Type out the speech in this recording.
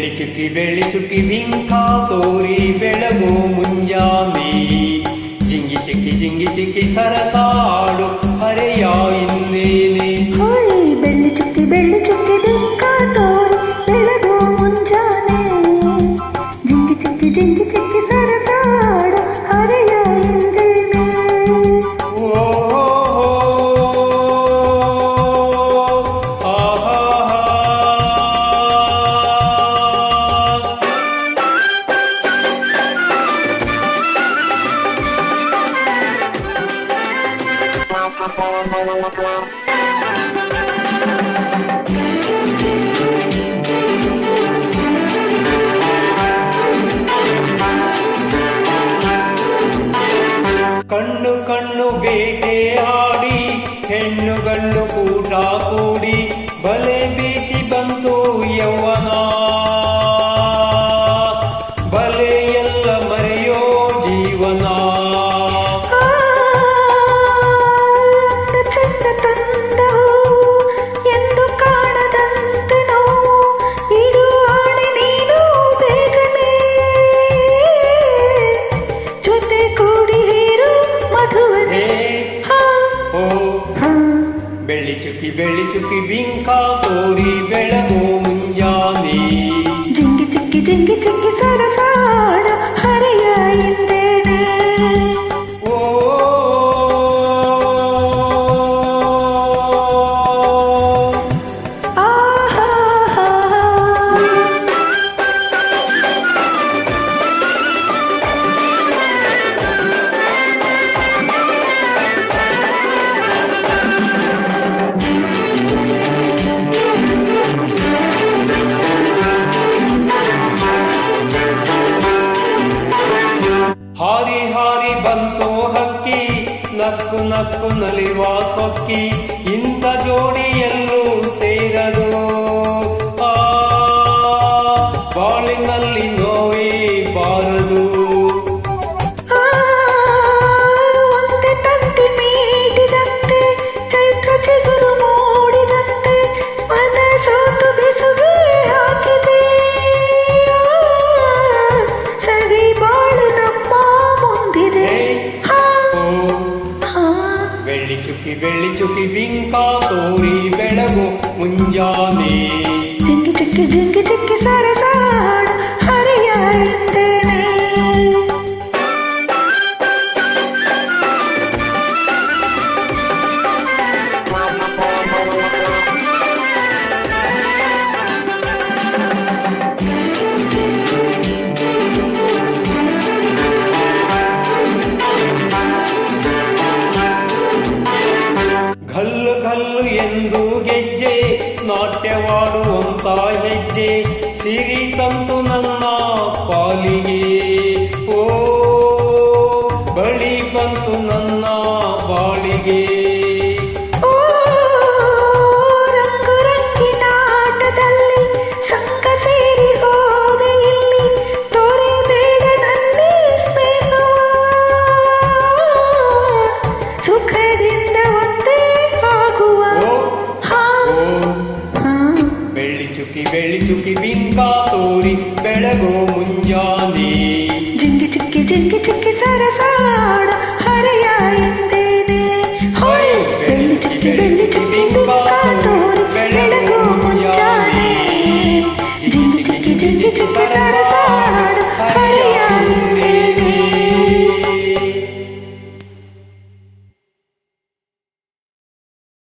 ಬೆಳ್ಳಿ ಚುಕ್ಕಿ ಬಿಂಕ ತೋರಿ ಬೆಳಗು ಮುಂಜಾನೆ ಜಿಂಗಿ ಚಿಕ್ಕಿ ಸರಸಾಡು ಹರೆಯ ಇನ್ನೇನೆ ಬೆಳ್ಳಿ ಚುಕ್ಕಿ ಬಿಂಕ ತೋರಿ ಬೆಳಗು ಮುಂಜಾನೆ ಜಿಂಗಿ ಚಿಕ್ಕಿ ಸರಸಾಡು ಹರೆಯ ಇನ್ನೇನೆ ಕಣ್ಣು ಕಣ್ಣು ಬೇಟೆ ಆಡಿ ಹೆಣ್ಣು ಗಂಡು ಕೂಟ ಕೂಡಿ ಬಲೆ ಬೀಸಿ ಬಂತು ಯೌವನ ಬಲೆ ಎಲ್ಲ ಮರೆಯೋ ಜೀವನ ಬೆಳ್ಳಿ ಚುಕ್ಕಿ ಬಿಂಕ ತೋರಿ ಬೆಳಗು ಮುಂಜಾನೆ ಜಿಂಗಿ ಚಿಕ್ಕಿ ಸರಸಾಡ ಹರೆಯ ಎಂದೇನೆ ಹಾರಿ ಹಾರಿ ಬಂತು ಹಕ್ಕಿ ನಕ್ಕು ನಕ್ಕು ನಲಿವ ಸೊಕ್ಕಿ ಇಂಥ ಜೋಡಿಯಲ್ಲೂ ಸೇರದು ಬಾಳಿನಲ್ಲಿ ನೋವೇ ಬಾರದು ಚೈತ್ರ ಚಿಗುರು ಮೂಡಿದಂತೆ ಮನಸೋತು ಬೆಸುಗೆ ಹಾಕಿದೆ ಸರಿ ಬಾಳು ನಮ್ಮ ಮುಂದಿದೆ ಬೆಳ್ಳಿ ಚುಕ್ಕಿ ಬಿಂಕ ತೋರಿ ಬೆಳಗು ಮುಂಜಾನೆ ಜಿಂಗಿ ಚಿಕ್ಕಿ ಸರಸಾಡು ಹರೆಯ ಎಂದೇನೆ ಘಲ್ಲು ಘಲ್ಲು ಎಂದು ಗೆಜ್ಜೆ ನಾಟ್ಯವಾಡುವಂತ ಹೆಜ್ಜೆ ಸಿರಿ ತಂತು ನನ್ನ ಪಾಲಿಗೆ ಓ ಬಳಿ ಬಂತು ನನ್ನ ಬಾಳಿಗೆ ಬೆಳ್ಳಿ ಚುಕ್ಕಿ ಬಿಂಕ ತೋರಿ ಬೆಳಗು ಮುಂಜಾನೆ ಜಿಂಗಿ ಚಿಕ್ಕಿ ಸರಸಾಡ